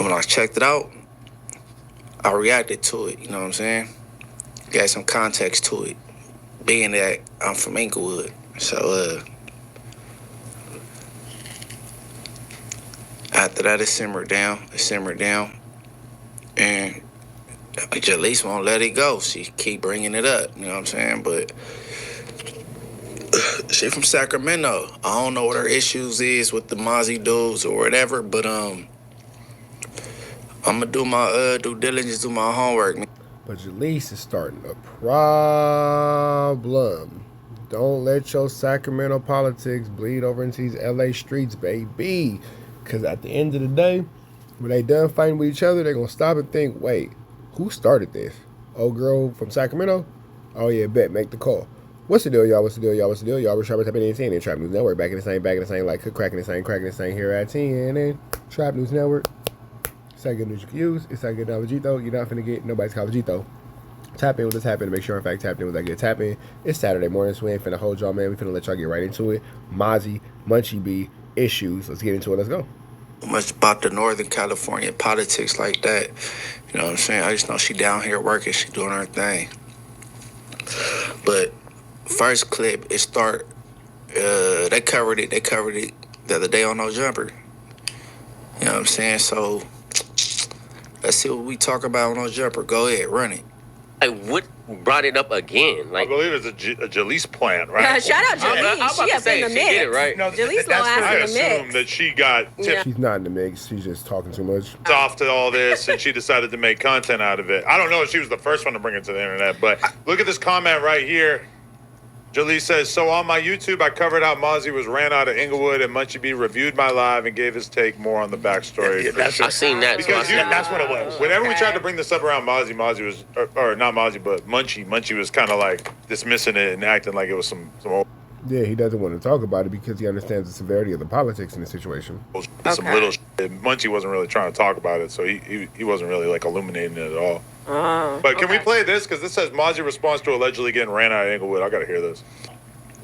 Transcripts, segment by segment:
when I checked it out, I reacted to it, you know what I'm saying? Got some context to it, being that I'm from Inglewood. So, after that, it simmered down, and Jaleese won't let it go. She keep bringing it up, you know what I'm saying? But she from Sacramento. I don't know what her issues is with the Mozzie dudes or whatever, but I'm gonna do my due diligence, do my homework. But Jaleese is starting a problem. Don't let your Sacramento politics bleed over into these LA streets, baby. Because at the end of the day, when they done fighting with each other, they're going to stop and think, wait, who started this? Old girl from Sacramento? Oh, yeah, bet. Make the call. What's the deal, y'all? What's the deal, y'all? What's the deal, y'all? We're Trap News Network, Trap News Network. Back in the same, like cracking the same here at 10. And Trap News Network. It's that good news you can use. It's that good Navajito. You're not finna get nobody's Cavajito. Tap in with us, tap in to make sure, in fact, tapped in with that good tap in. It's Saturday morning, so we ain't finna hold y'all, man. We finna let y'all get right into it. Mozzie, Munchie B, issues. Let's get into it. Let's go. Much about the Northern California politics like that. You know what I'm saying? I just know she down here working. She doing her thing. But first clip, it start, they covered it the other day on No Jumper. You know what I'm saying? So let's see what we talk about on No Jumper. Go ahead, run it. What brought it up again? I believe it's a Jaleese plant, right? Shout out Jaleese. She up in the mix. Did it, right? No, Jaleese little ass in the I mix. assume that she got tipped She's not in the mix. She's just talking too much. off to all this, and she decided to make content out of it. I don't know if she was the first one to bring it to the internet, but look at this comment right here. Jaleese says, so on my YouTube, I covered how Mozzie was ran out of Inglewood, and Munchie B reviewed my live and gave his take more on the backstory. Yeah, I've seen that. Because that's what it was. Whenever we tried to bring this up around Mozzie was, or not Mozzie, but Munchie was kind of like dismissing it and acting like it was some old. Yeah, he doesn't want to talk about it because he understands the severity of the politics in the situation. Some little shit. Munchie wasn't really trying to talk about it, so he wasn't really like illuminating it at all. But can we play this? Because this says Mozzie responds to allegedly getting ran out of Inglewood. I gotta hear this.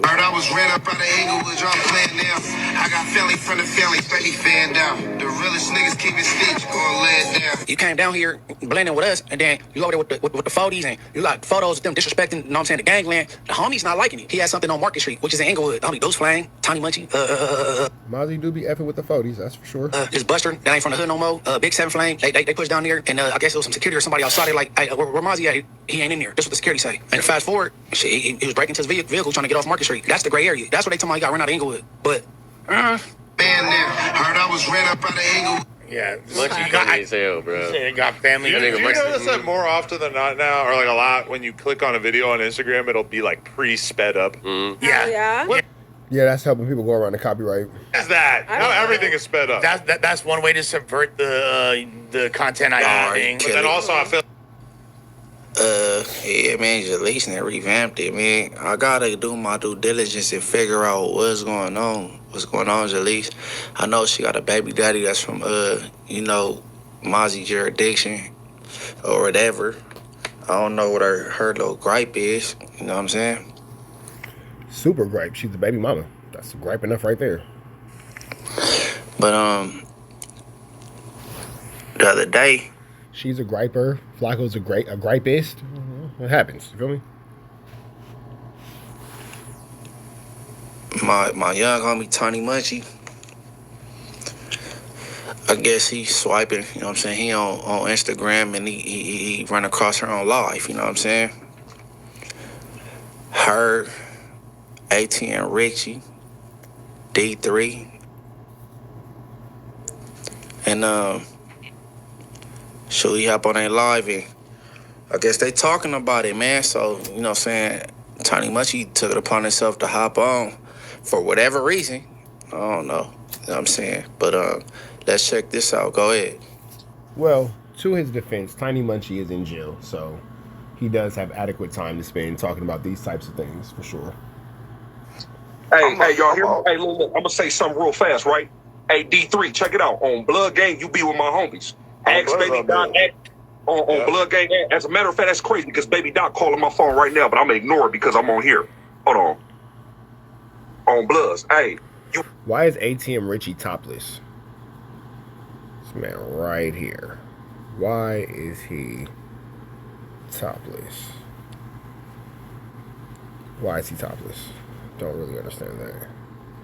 Heard I was ran up out of Inglewood, y'all playing now. I got family from the family, steady fanned out. The realest niggas keep it stitched, going lay it down. You came down here blending with us, and then you over there with the 40s, and you like photos of them disrespecting, you know what I'm saying, the gangland. The homie's not liking it. He had something on Market Street, which is in Inglewood. Homie, those Flame, Tiny Munchie, Mozzie do be effing with the 40s, that's for sure. This Buster that ain't from the hood no more. Big 7 Flame, they pushed down there, and I guess it was some security or somebody outside there like, hey, where Mozzie at? He ain't in there. That's what the security say. And fast forward, he was breaking into his vehicle trying to get off Market Street. That's the gray area. That's where they told me he got run out of Inglewood. But, Man, there. Heard I was ran up out of Inglewood. Yeah, Munchie funny as hell, bro. They got family. Do you notice that more often than not now, or like a lot, when you click on a video on Instagram, it'll be like pre-sped up? Yeah. Yeah, that's helping people go around the copyright. What is that? Now everything is sped up. That's one way to subvert the content thing. But then also I feel yeah, man, Jaleese and revamped it, man. I gotta do my due diligence and figure out what's going on. What's going on, Jaleese? I know she got a baby daddy that's from, you know, Mozzie jurisdiction or whatever. I don't know what her little gripe is. You know what I'm saying? Super gripe. She's the baby mama. That's gripe enough right there. But, the other day, she's a griper. Flacco's a gripist. What happens? You feel me? my young homie Tiny Munchie, I guess he's swiping, you know what I'm saying? He on Instagram and he run across her on live, you know what I'm saying? Her, ATM Richie, D3, and so he hop on that live and I guess they talking about it, man. So, you know what I'm saying, Tiny Munchie took it upon himself to hop on for whatever reason. I don't know. You know what I'm saying? But let's check this out. Go ahead. Well, to his defense, Tiny Munchie is in jail, so he does have adequate time to spend talking about these types of things, for sure. Hey, y'all hear me? Hey, look, I'm going to say something real fast, right? Hey, D3, check it out. On Blood Gang, you be with my homies. Ask Baby Doc on Blood Gang. As a matter of fact, that's crazy because Baby Doc calling my phone right now, but I'm going to ignore it because I'm on here. Hold on. On Bloods. Hey. Why is ATM Richie topless? man right here. Why is he topless? Why is he topless? Don't really understand that.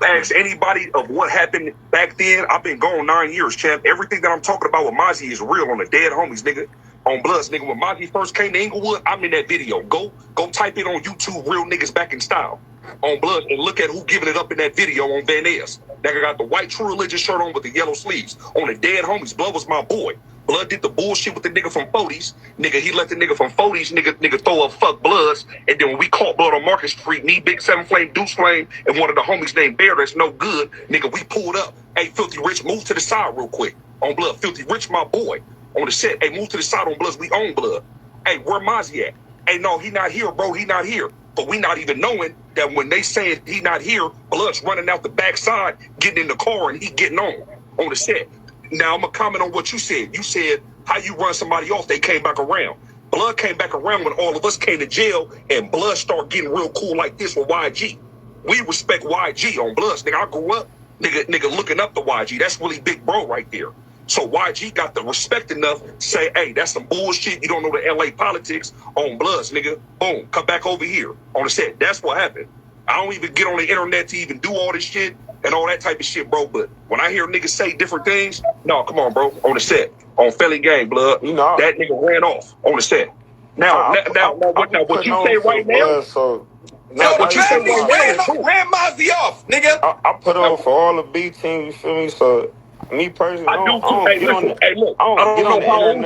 Ask anybody of what happened back then. I've been gone 9 years, champ. Everything that I'm talking about with Mozzie is real on the dead homies, nigga. On Bloods, nigga. When Mozzie first came to Inglewood, I'm in that video. Go type it on YouTube, Real Niggas Back in Style. On Blood, and look at who giving it up in that video on Van Ness. Nigga got the white True Religion shirt on with the yellow sleeves. On the dead homies, Blood was my boy. Blood did the bullshit with the nigga from 40s. Nigga, he let the nigga from 40s, nigga throw up fuck Bloods. And then when we caught Blood on Market Street, me, Big 7 Flame, Deuce Flame, and one of the homies named Bear that's no good, nigga, we pulled up. Hey, Filthy Rich, move to the side real quick. On Blood, Filthy Rich, my boy. On the set, hey, move to the side on Bloods, we own Blood. Hey, where Mozzie at? Hey, no, he not here, bro, he not here. But we not even knowing that when they saying he not here, Blood's running out the backside, getting in the car, and he getting on the set. Now, I'm going to comment on what you said. You said how you run somebody off, they came back around. Blood came back around when all of us came to jail, and Blood started getting real cool like this with YG. We respect YG on Bloods. Nigga, I grew up, nigga looking up to YG. That's really big bro right there. So YG got the respect enough to say, hey, that's some bullshit. You don't know the LA politics on Bloods, nigga. Boom, come back over here on the set. That's what happened. I don't even get on the internet to even do all this shit and all that type of shit, bro. But when I hear niggas say different things, no, come on, bro, on the set. On Philly Gang, Blood, you know, that nigga ran off on the set. Now, what you say right now? So now, what you say right now? Ran Mozzie off, nigga. I put on for all the B team, you feel me? So me personally, I don't know how old you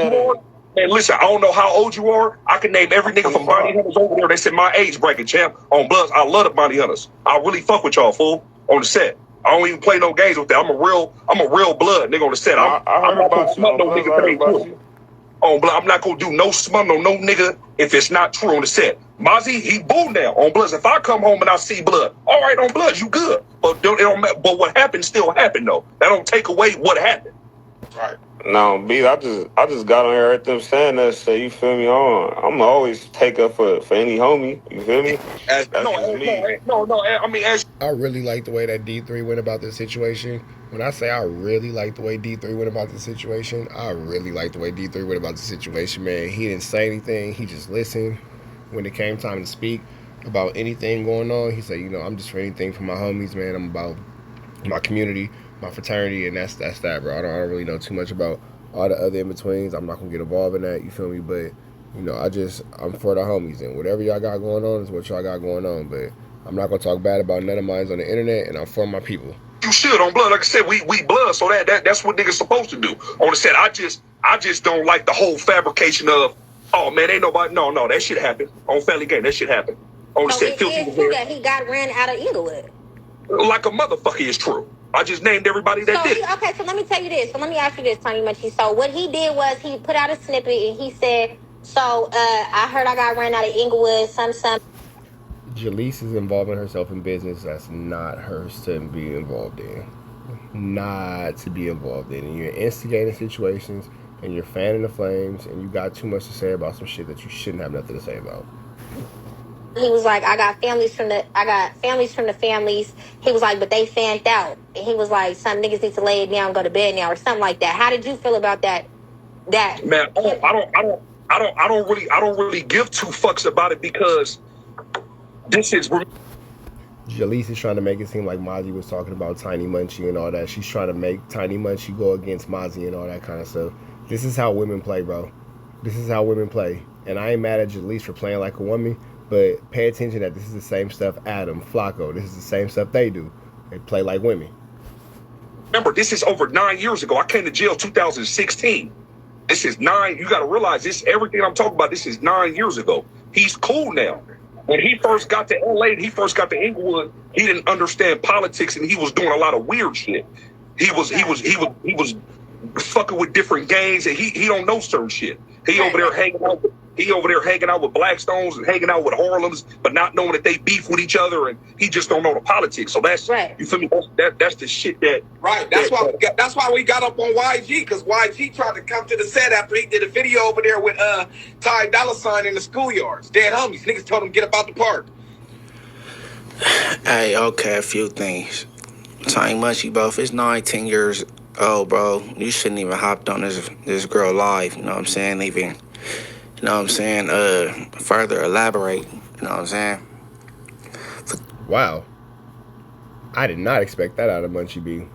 are. Man, listen, I don't know how old you are. I can name every nigga from Bounty Hunters over there. They said my age bracket, champ. On Bloods, I love the Bounty Hunters. I really fuck with y'all, fool, on the set. I don't even play no games with that. I'm a real Blood nigga on the set. I'm not gonna smut no nigga that ain't true. On Blood, I'm not gonna do no smut on no nigga if it's not true on the set. Mozzie, he boo now on Bloods. If I come home and I see Blood, all right, on Bloods, you good. But but what happened still happened though. That don't take away what happened. Right. No, B, I just got on here at them saying that shit, you feel me? I'm always take up for any homie, you feel me? I really like the way that D3 went about this situation. When I say I really like the way D3 went about the situation, I really like the way D3 went about the situation, man. He didn't say anything, he just listened. When it came time to speak about anything going on, he said, you know, I'm just for anything for my homies, man. I'm about my community, my fraternity, and that's that, bro. I don't really know too much about all the other in-betweens. I'm not gonna get involved in that, you feel me? But, you know, I'm for the homies, and whatever y'all got going on is what y'all got going on. But I'm not gonna talk bad about none of mine on the internet, and I'm for my people. You should on Blood. Like I said, we Blood, so that's what niggas supposed to do. On the set, I just don't like the whole fabrication of, oh man, ain't nobody. No, that shit happened on Family Game. That shit happened. On the set, Filthy was there. That he got ran out of Inglewood. Like a motherfucker is true. I just named everybody that did. Okay, so let me tell you this. So let me ask you this, Tony Munchie. So what he did was he put out a snippet and he said, so I heard I got ran out of Inglewood, some. Jaleese is involving herself in business that's not hers to be involved in. Not to be involved in. And you're instigating situations and you're fanning the flames and you got too much to say about some shit that you shouldn't have nothing to say about. He was like, I got families from the families. He was like, but they fanned out. And he was like, some niggas need to lay it down, go to bed now, or something like that. How did you feel about that? Man, I don't really give two fucks about it because this is. Jaleese is trying to make it seem like Mozzie was talking about Tiny Munchie and all that. She's trying to make Tiny Munchie go against Mozzie and all that kind of stuff. This is how women play, bro. This is how women play. And I ain't mad at Jaleese for playing like a woman, but pay attention that this is the same stuff Adam, Flacco, this is the same stuff they do. They play like women. Remember, this is over 9 years ago. I came to jail 2016. This is 9. You got to realize this. Everything I'm talking about, this is 9 years ago. He's cool now. When he first got to LA, he first got to Inglewood, he didn't understand politics and he was doing a lot of weird shit. He was fucking with different gangs and he don't know certain shit. He over there hanging out with Blackstones and hanging out with Harlems, but not knowing that they beef with each other, and he just don't know the politics. So that's right. You feel me? That's the shit that. Right. That's why we got up on YG, because YG tried to come to the set after he did a video over there with Ty Dolla $ign in the schoolyards. Dead homies. Niggas told him get up out the park. Hey, okay, a few things. Tiny Munchie, both it's 9, 10 years oh, bro, you shouldn't even hopped on this girl live. You know what I'm saying? Even, you know what I'm saying? Further elaborate. You know what I'm saying? Wow. I did not expect that out of Munchie B.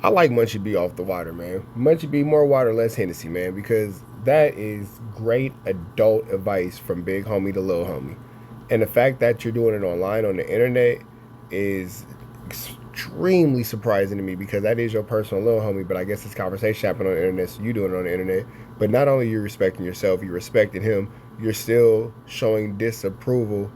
I like Munchie B off the water, man. Munchie B, more water, less Hennessy, man, because that is great adult advice from big homie to little homie. And the fact that you're doing it online on the internet is extremely surprising to me, because that is your personal little homie, but I guess this conversation happened on the internet, so you doing it on the internet. But not only you're respecting yourself, you're respecting him, you're still showing disapproval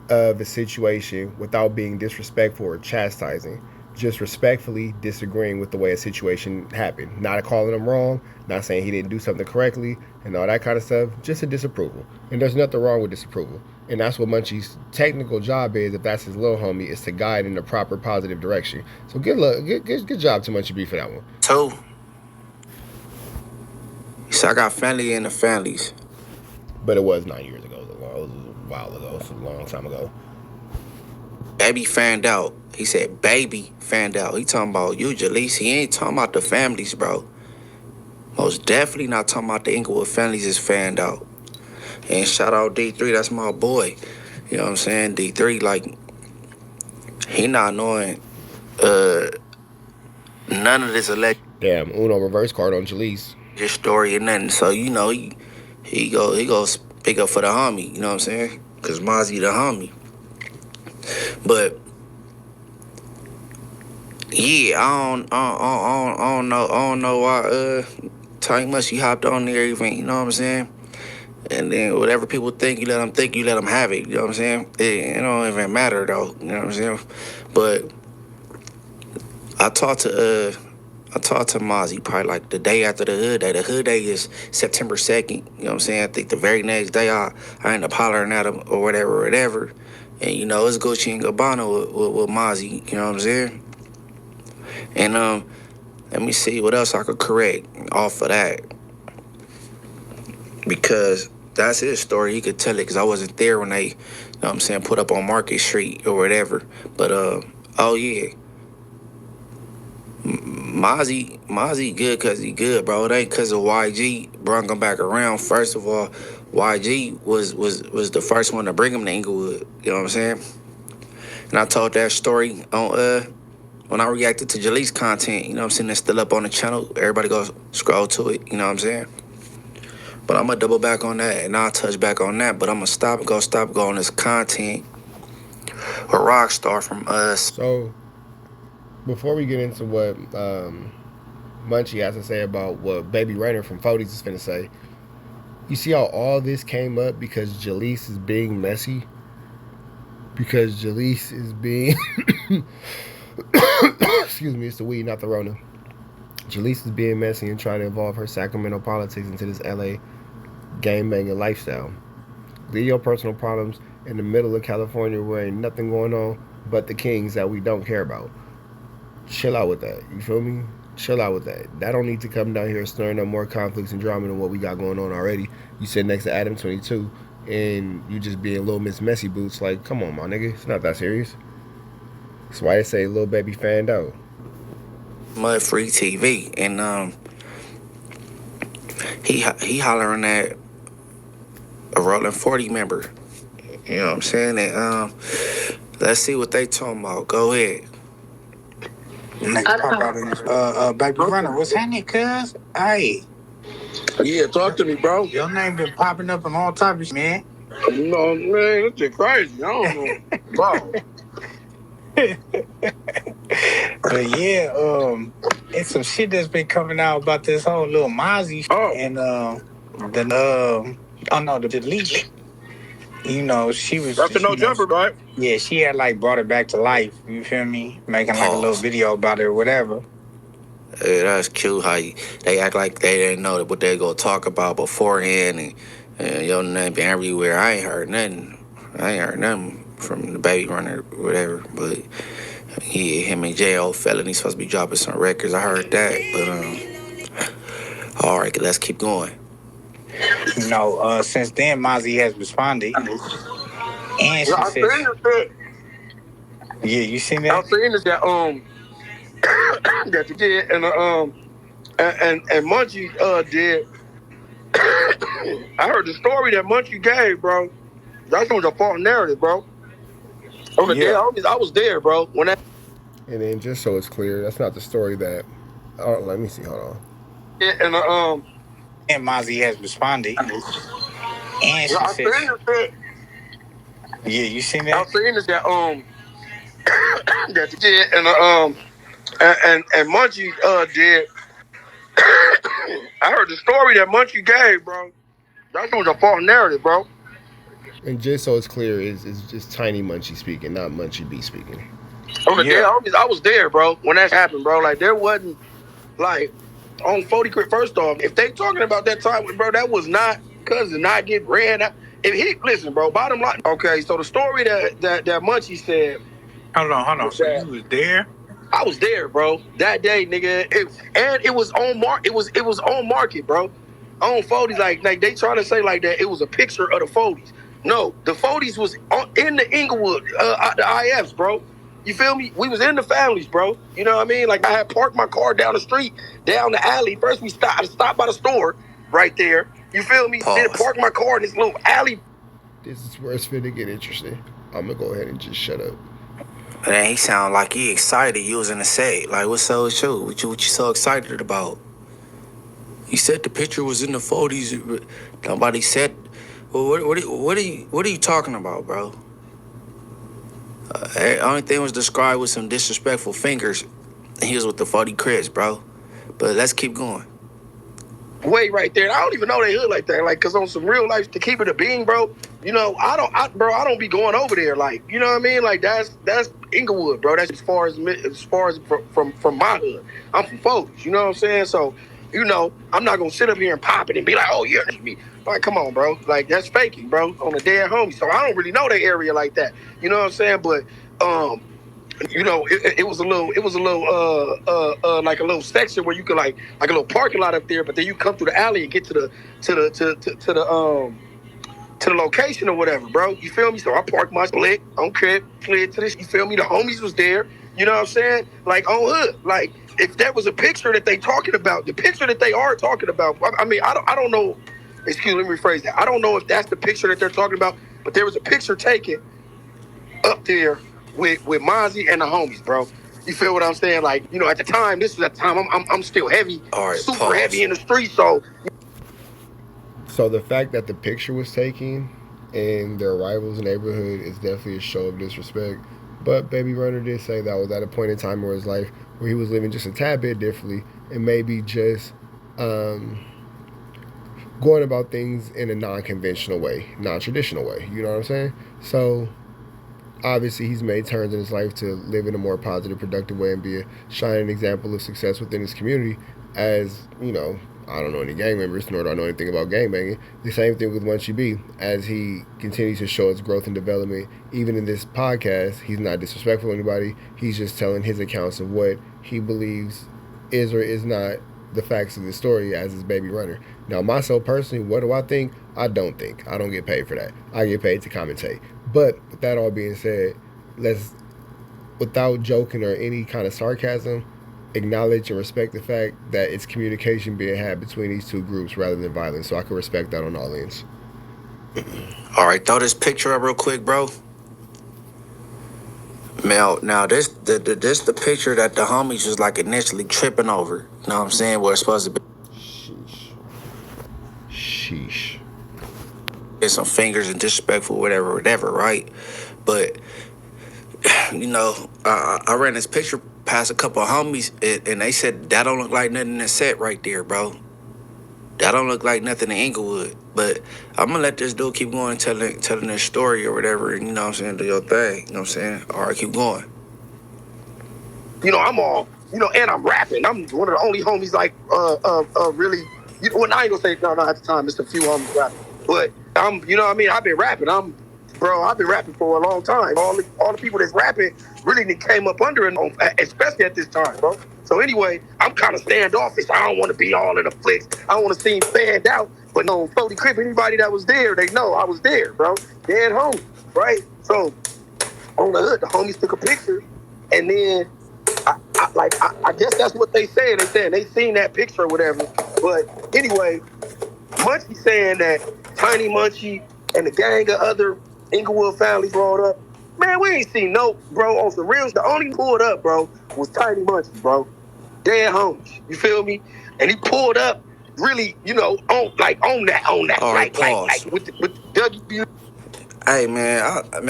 of the situation without being disrespectful or chastising. Just respectfully disagreeing with the way a situation happened. Not calling him wrong, not saying he didn't do something correctly, and all that kind of stuff. Just a disapproval. And there's nothing wrong with disapproval. And that's what Munchie's technical job is, if that's his little homie, is to guide in the proper positive direction. So good job to Munchie B for that one. So I got family in the families. But it was 9 years ago. It was a while ago. It's a long time ago. Baby found out. He said, baby found out. He talking about you, Jaleese. He ain't talking about the families, bro. Most definitely not talking about the Inglewood families is found out. And shout out D3, that's my boy. You know what I'm saying? D3, like, he not knowing none of this alleged. Damn, Uno reverse card on Jaleese. His story and nothing. So, you know, he go speak up for the homie. You know what I'm saying? Because Mozzie the homie. But yeah, I don't know why Tank much he hopped on there even, you know what I'm saying? And then whatever people think, you let them have it, you know what I'm saying? It don't even matter though, you know what I'm saying? But I talked to Mozzie probably like the day after the hood day. The hood day is September 2nd, you know what I'm saying? I think the very next day I ended up hollering at him or whatever. And, you know, it's Gucci and Gabbana with Mozzie, you know what I'm saying? And let me see what else I could correct off of that. Because that's his story. He could tell it because I wasn't there when they, you know what I'm saying, put up on Market Street or whatever. But, oh, yeah. Mozzie good because he good, bro. It ain't because of YG brought him back around. First of all, YG was the first one to bring him to Inglewood. You know what I'm saying? And I told that story on when I reacted to Jaleese content. You know what I'm saying? It's still up on the channel. Everybody go scroll to it. You know what I'm saying? But I'm gonna double back on that and I'll touch back on that. But I'm gonna stop go on this content with Rockstar from us. So before we get into what Munchie has to say about what Baby Rainer from R40s is finna say, you see how all this came up because Jaleese is being messy? Because Jaleese is being... Excuse me, it's the weed, not the Rona. Jaleese is being messy and trying to involve her Sacramento politics into this LA game-banging lifestyle. Leave your personal problems in the middle of California where ain't nothing going on but the kings that we don't care about. Chill out with that, you feel me? Chill out with that. That don't need to come down here stirring up more conflicts and drama than what we got going on already. You sit next to Adam 22 and you just being Little Miss Messy Boots. Like, come on, my nigga. It's not that serious. That's why they say Lil Baby fanned out. Mud Free TV. And he hollering at a Rolling 40 member. You know what I'm saying? And let's see what they talking about. Go ahead. Next pop out Baby Runner. What's happening, cuz? Hey. Yeah, talk to me, bro. Your name been popping up in all types of shit, man. You know, man, that's just crazy. I don't know. Bro. But yeah, it's some shit that's been coming out about this whole little Mozzie shit. Oh. And the leak. You know, she was... That's no jumper, right? Yeah, she had, like, brought it back to life. You feel me? Making, like, a little video about it or whatever. Hey, that's cute how they act like they didn't know what they go talk about beforehand. And your name been everywhere. I ain't heard nothing from the Baby Runner or whatever. But, yeah, him and J.O. Felony supposed to be dropping some records. I heard that. But, all right, let's keep going. You know, since then, Mozzie has responded. And she said... Yeah, you seen that? I've seen that, that you did, and Munchie did. I heard the story that Munchie gave, bro. That was a false narrative, bro. On the day I was there, bro. When that. And then just so it's clear, that's not the story that. Oh, let me see. Hold on. Yeah, and Mozzie has responded, and she said, "Yeah, you seen that? I've seen this that that you did, and Munchie did. I heard the story that Munchie gave, bro. That was a false narrative, bro. And just so it's clear, it's just Tiny Munchie speaking, not Munchie B speaking. On the day I was there, bro, when that happened, bro. Like, there wasn't, like, on 40 Crit, first off, if they talking about that time, bro, that was not, cuz did not get ran out. If he, listen, bro, bottom line, okay, so the story that Munchie said. Hold on. So you was there? I was there, bro. That day, nigga. It was on it was on market, bro. On 40s, like they trying to say like that it was a picture of the 40s. No, the 40s was in the Inglewood, the IFs, bro. You feel me? We was in the families, bro. You know what I mean? Like, I had parked my car down the street, down the alley. First I stopped by the store right there. You feel me? Then parked my car in this little alley. This is where it's finna get interesting. I'm gonna go ahead and just shut up. And then he sound like he excited you was in the set. Like, what's so with you? What you so excited about? He said the picture was in the 40s. Nobody said. Well, what are you talking about, bro? Only thing was described with some disrespectful fingers. And he was with the 40 Crits, bro. But let's keep going. Way right there. I don't even know they hood like that. Like, cause on some real life, to keep it a being, bro. You know, I don't be going over there. Like, you know what I mean? Like, that's Inglewood, bro. That's as far as from my hood. I'm from Folks. You know what I'm saying? So, you know, I'm not gonna sit up here and pop it and be like, oh yeah, that's me. Like, come on, bro. Like, that's faking, bro. On a dead homie. So I don't really know that area like that. You know what I'm saying? But you know, it was a little like a little section where you could like a little parking lot up there, but then you come through the alley and get to the location or whatever, bro. You feel me? So I parked my split on Crip, slid to this. You feel me? The homies was there. You know what I'm saying? Like, on hood. Like, if that was a picture that they talking about, the picture that they are talking about. I mean, I don't know. Excuse me, let me rephrase that. I don't know if that's the picture that they're talking about, but there was a picture taken up there with Mozzie and the homies, bro. You feel what I'm saying? Like, you know, at the time, this was at the time I'm still heavy, super heavy in the street. So the fact that the picture was taken in their rival's neighborhood is definitely a show of disrespect. But Baby Runner did say that was at a point in time in his life where he was living just a tad bit differently and maybe just going about things in a non-conventional way, non-traditional way. You know what I'm saying? So obviously he's made turns in his life to live in a more positive, productive way and be a shining example of success within his community. As, you know, I don't know any gang members, nor do I know anything about gangbanging. The same thing with Munchie B. As he continues to show his growth and development, even in this podcast, he's not disrespectful to anybody. He's just telling his accounts of what he believes is or is not the facts of the story as his Baby Runner. Now, myself personally, what do I think? I don't think. I don't get paid for that. I get paid to commentate. But with that all being said, let's, without joking or any kind of sarcasm, acknowledge and respect the fact that it's communication being had between these two groups rather than violence. So I can respect that on all ends. All right, throw this picture up real quick, bro. Now this the picture that the homies was like initially tripping over. You know what I'm saying? Where it's supposed to be. Sheesh. Get some fingers and disrespectful, whatever, right? But you know, I ran this picture past a couple of homies, and they said that don't look like nothing in the set right there, bro. That don't look like nothing in Inglewood. But I'm gonna let this dude keep going, telling their story or whatever, and you know what I'm saying, do your thing. You know what I'm saying? All right, keep going. You know, I'm all, you know, and I'm rapping. I'm one of the only homies like really, you know, well, I ain't gonna say no at the time, it's a few homies rapping. But I'm, you know what I mean, I've been rapping. I've been rapping for a long time. All the people that's rapping really came up under it, especially at this time, bro. So anyway, I'm kind of standoffish. I don't want to be all in the flicks. I don't want to seem fanned out. But no, 40 Crip, anybody that was there, they know I was there, bro. Dead home, right? So on the hood, the homies took a picture, and then I guess that's what they saying. They seen that picture or whatever. But anyway, Munchie saying that Tiny Munchie and the gang of other Inglewood families rolled up. Man, we ain't seen no, bro, on some real. The only pulled up, bro, was Tiny Munchie, bro. Dead homies. You feel me? And he pulled up really, on that. All right, pause. Like with Dougie. Hey man,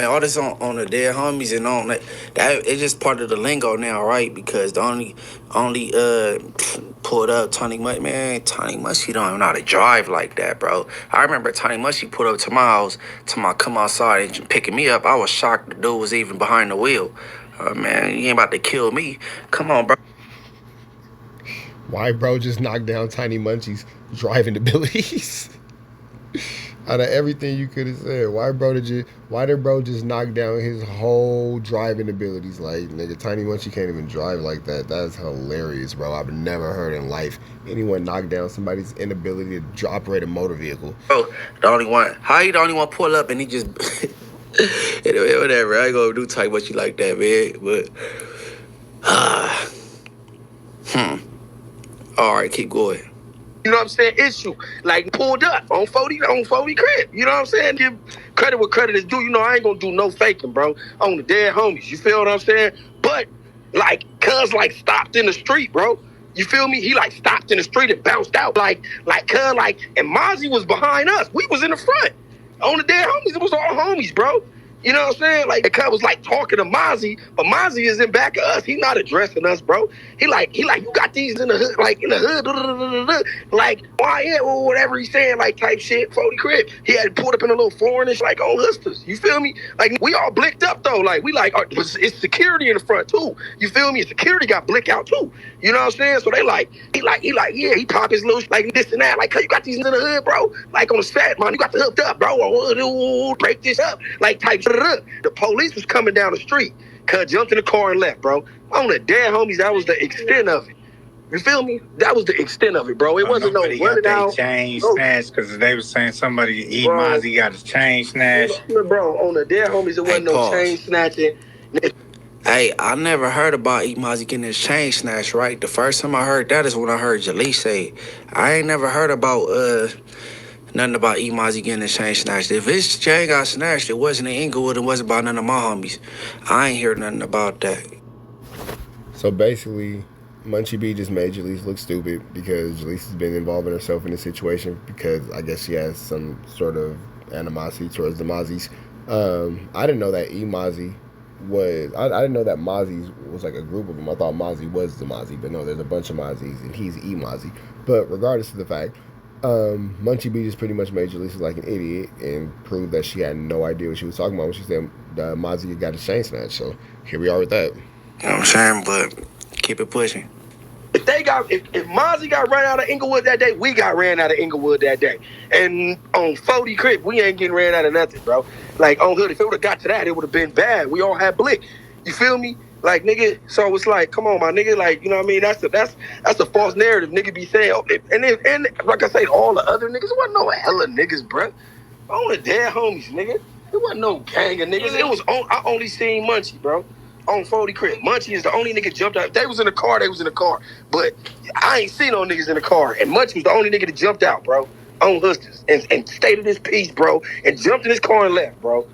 all this on the dead homies and on that it's just part of the lingo now, right? Because the only pulled up Tony Much, man. Tony Much, he don't even know how to drive like that, bro. I remember Tony Much, he pulled up to my house, come outside and picking me up. I was shocked the dude was even behind the wheel. Man, you ain't about to kill me. Come on, bro. Why bro just knocked down Tiny Munchie's driving abilities? Out of everything you could have said, why did bro just knock down his whole driving abilities? Like, nigga, Tiny Munchie can't even drive like that. That's hilarious, bro. I've never heard in life anyone knock down somebody's inability to operate a motor vehicle. Bro, the only one pull up and he just anyway, whatever. I ain't gonna do Tiny Munchie like that, man. But all right, keep going. You know what I'm saying? Issue. Like, pulled up on 40 crib. You know what I'm saying? Give credit where credit is due. You know, I ain't gonna do no faking, bro. On the dead homies. You feel what I'm saying? But, like, cuz, like, stopped in the street, bro. You feel me? He, like, stopped in the street and bounced out. Like, cuz, and Mozzie was behind us. We was in the front. On the dead homies, it was all homies, bro. You know what I'm saying? Like, the cut was like talking to Mozzie, but Mozzie is in back of us. He not addressing us, bro. He like, you got these in the hood, like in the hood, like, why or whatever he's saying, like type shit, 40 crib. He had pulled up in a little flooring like on hustlers. You feel me? Like, we all blicked up though. Like, we like, it's security in the front too. You feel me? Security got blick out too. You know what I'm saying? So they like, yeah, he pop his little like this and that. Like, you got these in the hood, bro. Like on the set, man, you got the hooked up, bro. Break this up, like type shit. The police was coming down the street. Cuz jumped in the car and left, bro. On the dead homies, that was the extent of it. You feel me? That was the extent of it, bro. It wasn't no running out. Chain snatch, because they were saying somebody Mozzie got his chain snatched. Bro, on the dead homies, it wasn't no chain snatching. Hey, I never heard about Mozzie getting his chain snatched, right? The first time I heard that is when I heard Jaleese say it. I ain't never heard about nothing about Mozzie getting his chain snatched. If his chain got snatched, it wasn't in Inglewood. It wasn't about none of my homies. I ain't hear nothing about that. So basically, Munchie B just made Jaleese look stupid because Jaleese has been involving herself in this situation because I guess she has some sort of animosity towards the Mozzies. I didn't know that Mozzie was... I didn't know that Mozzie was like a group of them. I thought Mozzie was the Mozzie, but no, there's a bunch of Mozzies and he's Mozzie. But regardless of the fact, Munchie B just pretty much made Jaleese look like an idiot and proved that she had no idea what she was talking about when she said Mozzie got his chain snatched. So here we are with that. You know what I'm saying? But keep it pushing. If Mozzie got ran out of Inglewood that day, we got ran out of Inglewood that day. And on 40 crib, we ain't getting ran out of nothing, bro. Like, on hood, if it would have got to that, it would have been bad. We all had blick. You feel me? Like, nigga, so it's like, come on, my nigga, like, you know what I mean? That's a false narrative, nigga be saying. And like I say, all the other niggas, it wasn't no hella niggas, bro. Only dead homies, nigga. It wasn't no gang of niggas. I only seen Munchie, bro. On 40 crib. Munchie is the only nigga jumped out. If they was in the car, they was in the car. But I ain't seen no niggas in the car. And Munchie was the only nigga that jumped out, bro. On hustlers. And stated his piece, bro. And jumped in his car and left, bro.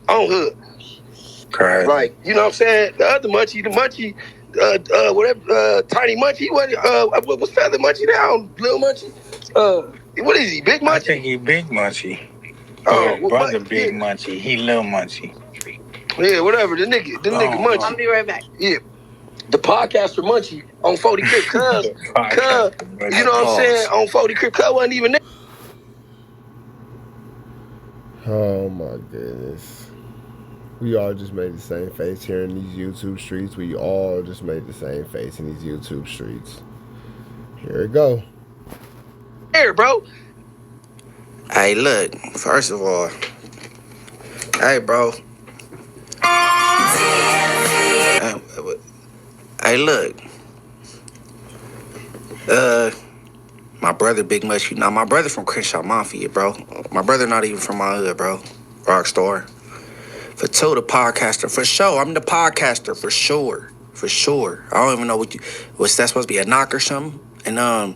On hood. Correct. Like, you know what I'm saying? The other Munchie, Tiny Munchie, what's the other Munchie now? Little Munchie? What is he, Big Munchie? I think he Big Munchie. Brother Big Munchie, he Little Munchie. Yeah, whatever, the nigga Munchie. I'll be right back. Yeah. The podcaster Munchie on 40 crib, cuz, you know what I'm saying? On 40 crib, cuz wasn't even there. Oh my goodness. We all just made the same face here in these YouTube streets. We all just made the same face in these YouTube streets. Here we go. Here, bro. Hey, look, first of all, hey, bro. Hey, look. My brother, Big Much, my brother from Crenshaw Mafia, bro. My brother not even from my hood, bro. Rockstar. For two, the podcaster, for sure. I'm the podcaster, for sure. for sure. I don't even know what's that supposed to be, a knock or something? And I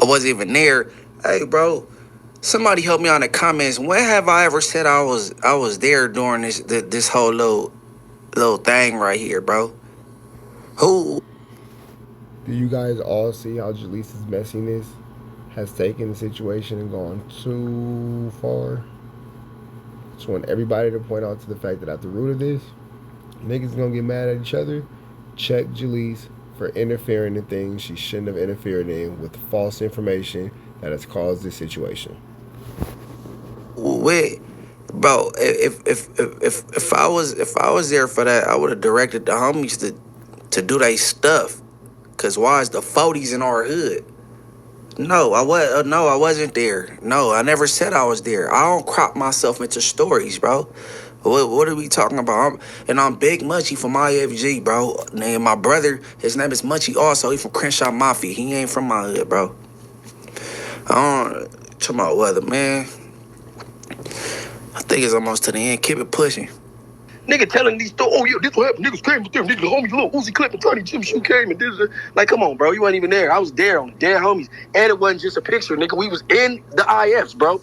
wasn't even there. Hey, bro, somebody help me on the comments. When have I ever said I was there during this whole little thing right here, bro? Who? Do you guys all see how Jaleece's messiness has taken the situation and gone too far? Just want everybody to point out to the fact that at the root of this, niggas gonna get mad at each other. Check Jaleese for interfering in things she shouldn't have interfered in with false information that has caused this situation. Wait, bro, if I was there for that, I would have directed the homies to do their stuff. Cause why is the 40s in our hood? No, I wasn't there. No, I never said I was there. I don't crop myself into stories, bro. What are we talking about? I'm Big Munchie from IFG, bro. And my brother, his name is Munchie also. He from Crenshaw Mafia. He ain't from my hood, bro. I don't talking about weather, man. I think it's almost to the end. Keep it pushing. Nigga telling these stories, oh yeah, this what happened. Niggas came with them, niggas, the homies, little Uzi Clip and Tiny Jim Shoe came and this. Like, come on, bro, you weren't even there. I was there on the dead homies. And it wasn't just a picture, nigga. We was in the IFs, bro.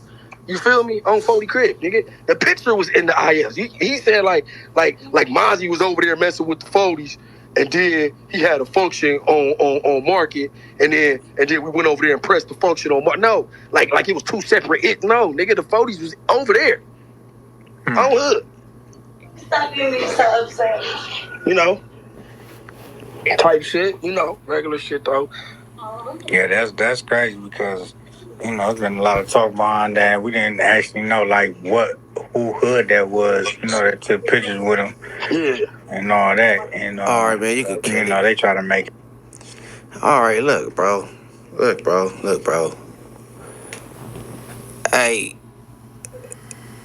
You feel me? On 40 crib, nigga. The picture was in the IFs. He said like Mozzie was over there messing with the 40s, and then he had a function on Market, and then we went over there and pressed the function on Market. No, like it was two separate No, nigga, the 40s was over there. On hood. Stop getting me so upset. You know, type shit, you know, regular shit though. Yeah, that's crazy because, you know, there's been a lot of talk behind that. We didn't actually know, like, who hood that was, you know, that took pictures with him. Yeah. And all that. And, all right, man, you can kill it. They try to make it. All right, look, bro. Hey,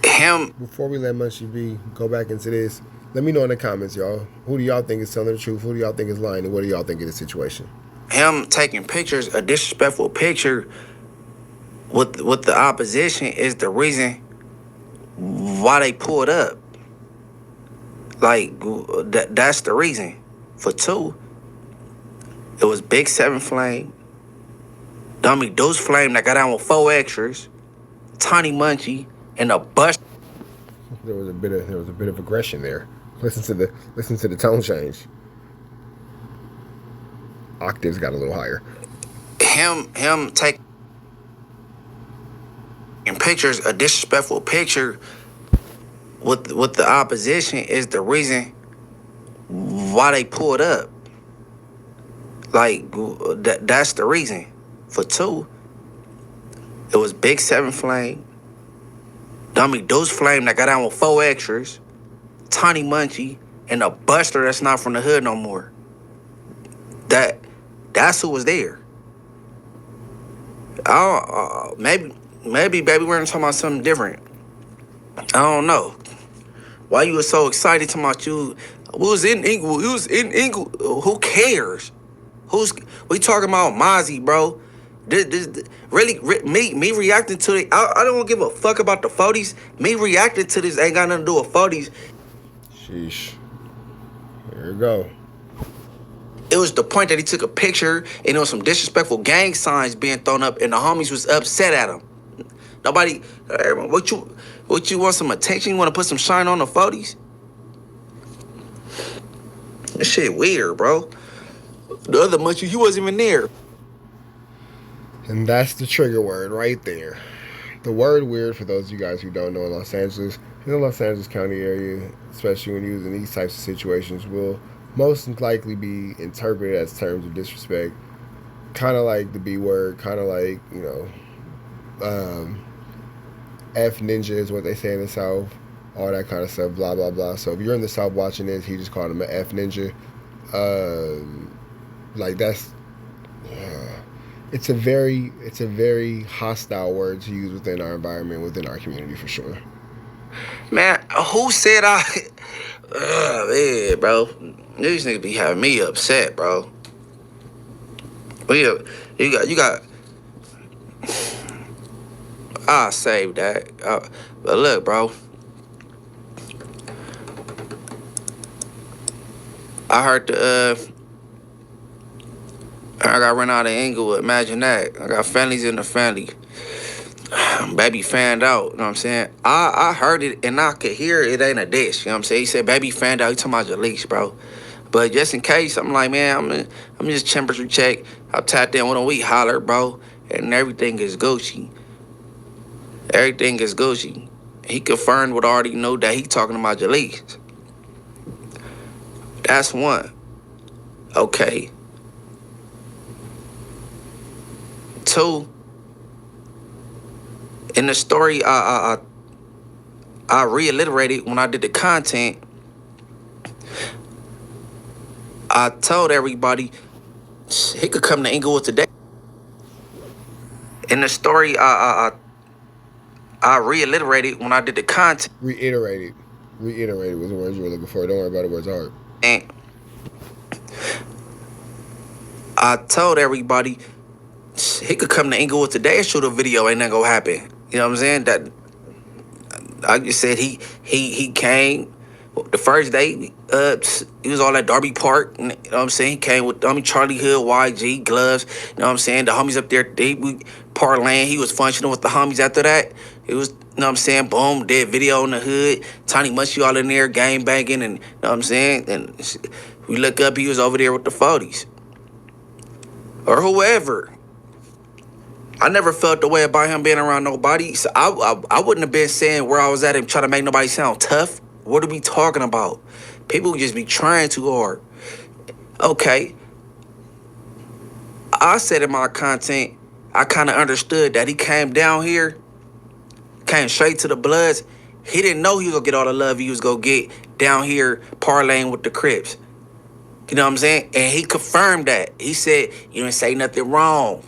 him. Before we let Munchie B go back into this, let me know in the comments, y'all. Who do y'all think is telling the truth? Who do y'all think is lying? And what do y'all think of the situation? Him taking pictures, a disrespectful picture with the opposition is the reason why they pulled up. Like, that's the reason. For two, it was Big 7 Flame, Dummy Deuce Flame that got down with 4 extras, Tiny Munchie, and a bust. There was a bit of aggression there. Listen to the tone change. Octaves got a little higher. Him taking pictures, a disrespectful picture with the opposition is the reason why they pulled up. Like, that's the reason. For two, it was Big 7 Flame, Dummy Deuce Flame that got down with 4 extras, Tiny Munchie, and a buster that's not from the hood no more. That's who was there. Maybe baby we're talking about something different. I don't know. Why you were so excited talking about you? We was in Inglewood. Who cares? We talking about Mozzie, bro? Really, me reacting to it. I don't give a fuck about the 40s. Me reacting to this ain't got nothing to do with 40s. Sheesh. There you go. It was the point that he took a picture and there was some disrespectful gang signs being thrown up and the homies was upset at him. Nobody, what you want some attention? You want to put some shine on the 40s? This shit weird, bro. The other Munchie, he wasn't even there. And that's the trigger word right there. The word weird, for those of you guys who don't know, in Los Angeles, in the Los Angeles County area, especially when using these types of situations, will most likely be interpreted as terms of disrespect. Kind of like the B word, kind of like, you know, F ninja is what they say in the South, all that kind of stuff, blah, blah, blah. So if you're in the South watching this, he just called him an F ninja. Like that's, it's a very hostile word to use within our environment, within our community for sure. Man, who said man, bro. These niggas be having me upset, bro. You got. I'll save that. But look, bro. I heard I got run out of Inglewood. Imagine that. I got families in the family. Baby fanned out, you know what I'm saying? I heard it and I could hear it ain't a dish, you know what I'm saying? He said, baby fanned out. He talking about Jaleese, bro. But just in case, I'm like, man, I'm just temperature check. I tapped in with him. We holler, bro. And everything is Gucci. Everything is Gucci. He confirmed what I already know that he talking about Jaleese. That's one. Okay. Two. In the story, I reiterated when I did the content. I told everybody he could come to Inglewood today. In the story, I reiterated when I did the content. Reiterated was the words you were looking for. Don't worry about it. Words hard. And I told everybody he could come to Inglewood today and shoot a video. Ain't nothing gonna happen. You know what I'm saying? That I just said he came the first day. He was all at Darby Park. You know what I'm saying? He came with Charlie Hood, YG, Gloves. You know what I'm saying? The homies up there, we parlaying. He was functioning with the homies after that. It was, you know what I'm saying? Boom, did video in the hood. Tiny Munchie all in there, gang banging, and you know what I'm saying? And we look up, he was over there with the 40s. Or whoever. I never felt the way about him being around nobody. So I wouldn't have been saying where I was at and trying to make nobody sound tough. What are we talking about? People just be trying too hard. Okay. I said in my content, I kind of understood that he came down here, came straight to the Bloods. He didn't know he was going to get all the love he was going to get down here parlaying with the Crips. You know what I'm saying? And he confirmed that. He said, you didn't say nothing wrong.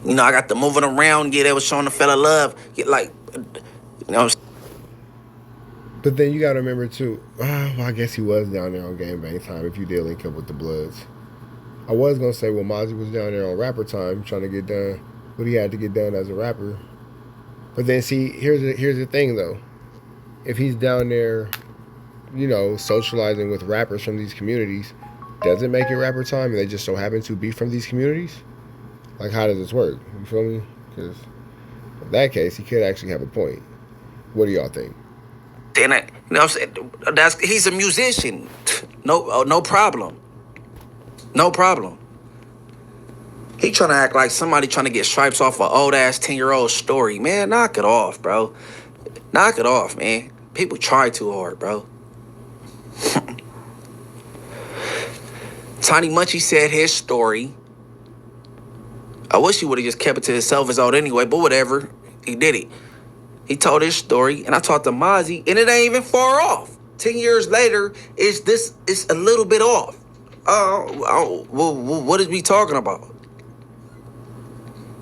You know, I got the moving around. Yeah, they was showing the fella love. Yeah, like, you know what I'm saying? But then you got to remember, too, well, I guess he was down there on Game Bang time if you did link up with the Bloods. I was going to say, well, Mozzie was down there on rapper time trying to get done what he had to get done as a rapper. But then, see, here's the thing, though. If he's down there, you know, socializing with rappers from these communities, does it make it rapper time and they just so happen to be from these communities? Like, how does this work? You feel me? Because in that case, he could actually have a point. What do y'all think? And you know what I'm saying? He's a musician. No problem. No problem. He trying to act like somebody trying to get stripes off an old-ass 10-year-old story. Man, knock it off, bro. Knock it off, man. People try too hard, bro. Tiny Munchie said his story. I wish he would have just kept it to himself as old anyway, but whatever. He did it. He told his story, and I talked to Mozzie, and it ain't even far off. 10 years later, it's a little bit off. What is we talking about?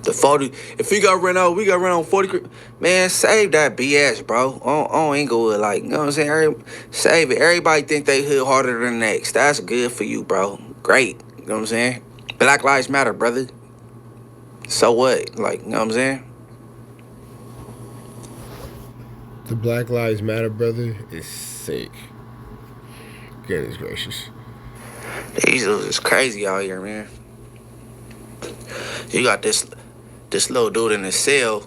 The 40, if we got run out, we got run on 40. Man, save that BS, bro. On Inglewood, like, you know what I'm saying? Save it. Everybody think they hood harder than the next. That's good for you, bro. Great. You know what I'm saying? Black Lives Matter, brother. So what? Like, you know what I'm saying? The Black Lives Matter, brother, is sick. Goodness gracious. These dudes is crazy out here, man. You got this little dude in the cell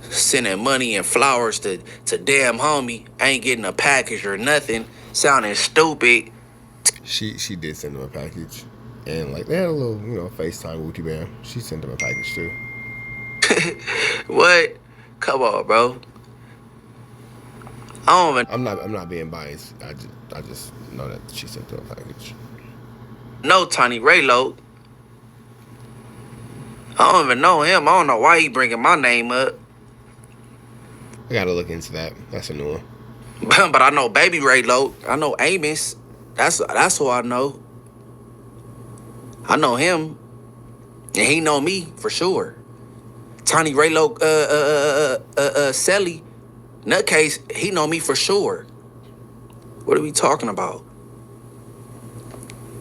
sending money and flowers to damn homie, ain't getting a package or nothing, sounding stupid. She did send him a package. And like they had a little, you know, FaceTime Wookie Bam. She sent him a package too. What? Come on, bro. I'm not being biased. I just know that she sent him a package. No, Tiny Raylo. I don't even know him. I don't know why he bringing my name up. I gotta look into that. That's a new one. But I know Baby Raylo. I know Amos. That's who I know. I know him. And he know me for sure. Tiny Raylo, Selly, nutcase, he know me for sure. What are we talking about?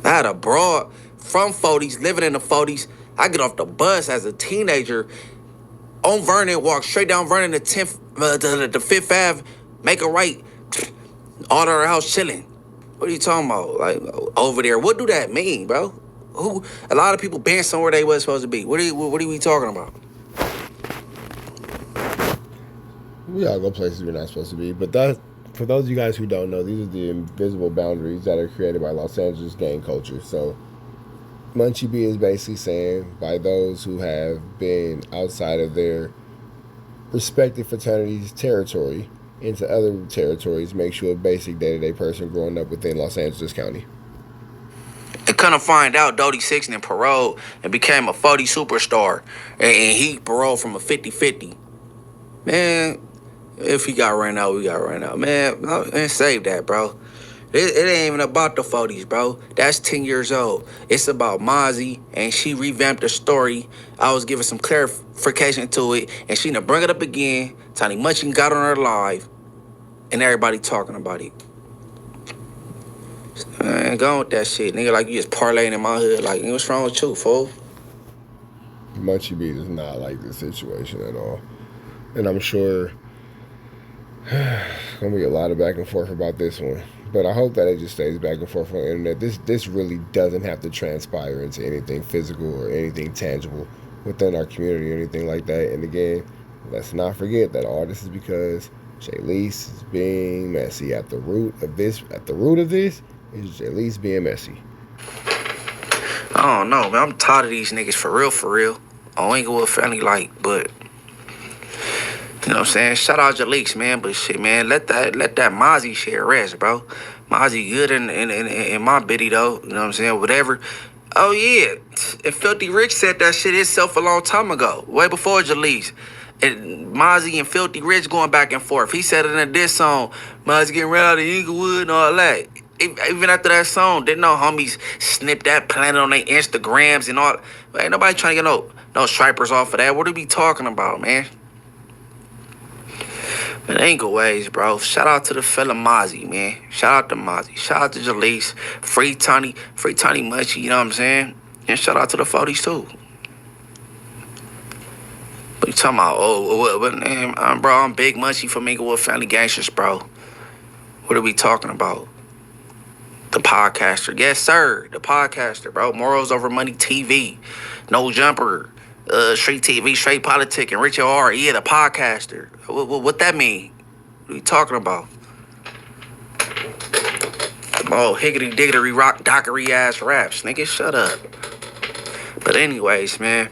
I had a broad from 40s, living in the 40s. I get off the bus as a teenager on Vernon, walk straight down Vernon to 10th, the 5th Ave, make a right, order her house chilling. What are you talking about? Like, over there, what do that mean, bro? Who? A lot of people been somewhere they was supposed to be. What are we talking about? We all go places we're not supposed to be, but that, for those of you guys who don't know, these are the invisible boundaries that are created by Los Angeles gang culture. So Munchie B is basically saying, by those who have been outside of their respective fraternities' territory into other territories, makes you a basic day-to-day person growing up within Los Angeles County. And couldn't find out Dodie Sixton paroled and became a 40 superstar, and he paroled from a 50-50. Man, if he got ran out, we got ran out. Man, save that, bro. It ain't even about the 40s, bro. That's 10 years old. It's about Mozzie, and she revamped the story. I was giving some clarification to it, and she done bring it up again. Tiny Munchie got on her live, and everybody talking about it. Man, go on with that shit, nigga. Like, you just parlaying in my hood. Like, what's wrong with you, fool? Munchie B does not like this situation at all. And I'm sure gonna be a lot of back and forth about this one. But I hope that it just stays back and forth on the internet. This really doesn't have to transpire into anything physical or anything tangible within our community or anything like that. And again, let's not forget that all this is because Jaleese is being messy. At the root of this is Jaleese being messy. I don't know, man. I'm tired of these niggas for real. I ain't gonna family like, but you know what I'm saying? Shout out Jaleece, man. But shit, man, let that Mozzie shit rest, bro. Mozzie good in my biddy, though. You know what I'm saying? Whatever. Oh, yeah. And Filthy Rich said that shit himself a long time ago. Way before Jaleece. And Mozzie and Filthy Rich going back and forth. He said it in this song. Mozzie getting rid out of Inglewood and all that. Even after that song, didn't no homies snip that planet on their Instagrams and all. Ain't nobody trying to get no stripers off of that. What are we talking about, man? Man, ain't go ways, bro. Shout out to the fella Mozzie, man. Shout out to Mozzie. Shout out to Jaleese. Free Tiny Munchie, you know what I'm saying? And shout out to the 40s, too. What you talking about? What name? Bro, I'm Big Munchie from Inglewood Family Gangsters, bro. What are we talking about? The podcaster. Yes, sir. The podcaster, bro. Morals Over Money TV. No Jumper. Straight TV, Straight Politic, and Richard R. Yeah, the podcaster. What that mean? What are you talking about? Oh, higgity diggity rock dockery ass raps. Nigga, shut up. But anyways, man.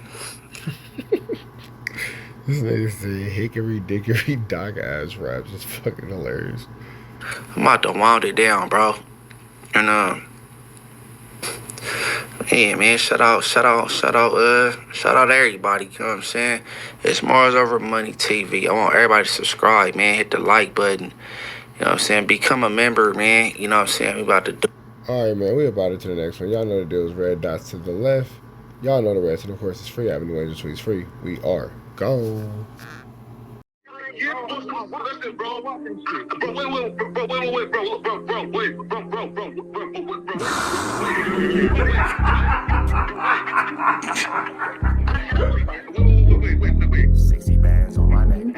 This nigga said hickory dickory dock ass raps. It's fucking hilarious. I'm about to wound it down, bro. And yeah, man, shout out everybody, you know what I'm saying? It's Mars Over Money TV. I want everybody to subscribe, man. Hit the like button. You know what I'm saying? Become a member, man. You know what I'm saying? We about to do. All right, man. We about it to the next one. Y'all know the deal is red dots to the left. Y'all know the rest. And of course, it's free. Avenue Angel Tweets free. We are gone. Wait. 60 bands on my name.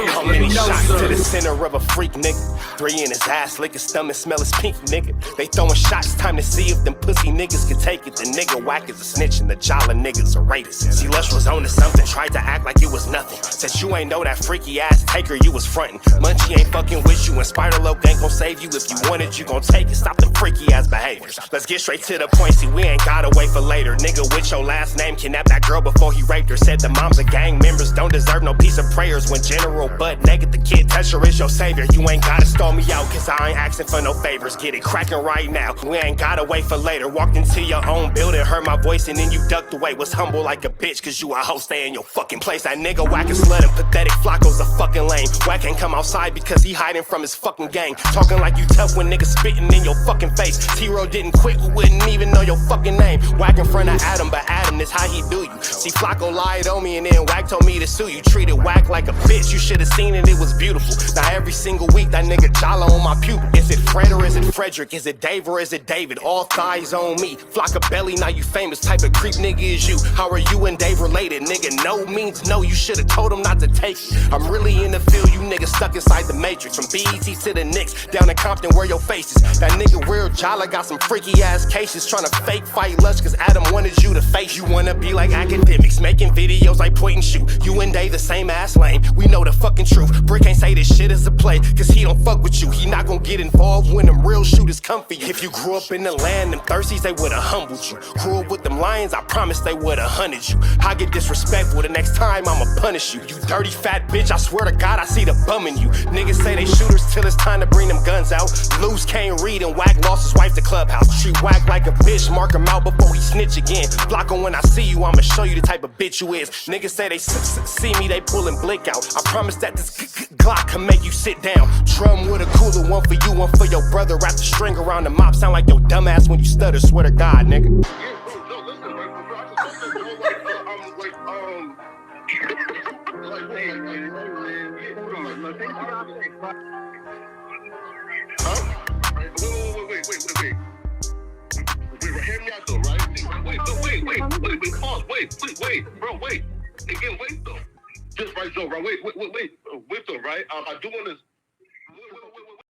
How many shots to the center of a freak, nigga? 3 in his ass, lick his stomach, smell his pink, nigga. They throwing shots, time to see if them pussy niggas can take it. The nigga whack is a snitch and the jolly niggas are rapists. See, Lush was on to something, tried to act like it was nothing. Said you ain't know that freaky ass taker you was frontin'. Munchie ain't fucking with you and Spider-Loc ain't gon' save you. If you want it, you gon' take it. Stop the freaky ass behaviors. Let's get straight to the point, see we ain't gotta wait for later. Nigga with your last name kidnapped that girl before he raped her. Said the moms of gang members don't deserve no piece of prayers. When general butt naked, the kid Tesher is your savior. You ain't gotta stall me out, cause I ain't asking for no favors. Get it cracking right now, we ain't gotta wait for later. Walked into your own building, heard my voice and then you ducked away. Was humble like a bitch, cause you a hoe, stay in your fucking place. That nigga whack and slut and pathetic, Flacco's a fucking lame. Whack ain't come outside because he hiding from his fucking gang. Talking like you tough when niggas spitting in your fucking face. T-Row didn't quit, we wouldn't even know your fucking name. Whack in front of Adam, but Adam is how he do you. See, Flacco lied on me and then Whack told me to sue you. Treated Whack like a bitch, you should've seen it, it was beautiful. Now every single week that nigga jolly on my pupil. Is it Fred or is it Frederick? Is it Dave or is it David? All thighs on me. Flock of belly, now you famous. Type of creep nigga is you. How are you and Dave related? Nigga, no means no. You should've told him not to take it. I'm really in the field, you niggas stuck inside the matrix. From BET to the Knicks, down in Compton where your face is. That nigga real Jala got some freaky ass cases. Tryna fake fight Lush cause Adam wanted you to face. You wanna be like academics, making videos like point and shoot. You and Dave the same ass lane, we know the fucking truth. Brick ain't say this shit is a play, cause he don't fuck with you. He not gon' get involved when them real shooters come for you. If you grew up in the land, them thirsties, they would've humbled you. Grew up with them lions, I promise they would've hunted you. I get disrespectful, the next time I'ma punish you. You dirty fat bitch, I swear to God I see the bum in you. Niggas say they shooters till it's time to bring them guns out. Loose can't read and Whack lost his wife to Clubhouse. Treat Whack like a bitch, mark him out before he snitch again. Block him when I see you, I'ma show you the type of bitch you is. Niggas say they see me, they pullin' blick out. I promise that this Glock can make you sit down. Drum with a cooler, one for you, one for your brother. Wrap the string around the mop, sound like your dumb ass when you stutter. Swear to God, nigga. Hear me out though, right? Pause. Wait, bro, wait. Again, wait though. Just right, Joe, right? Wait though, right? I do want to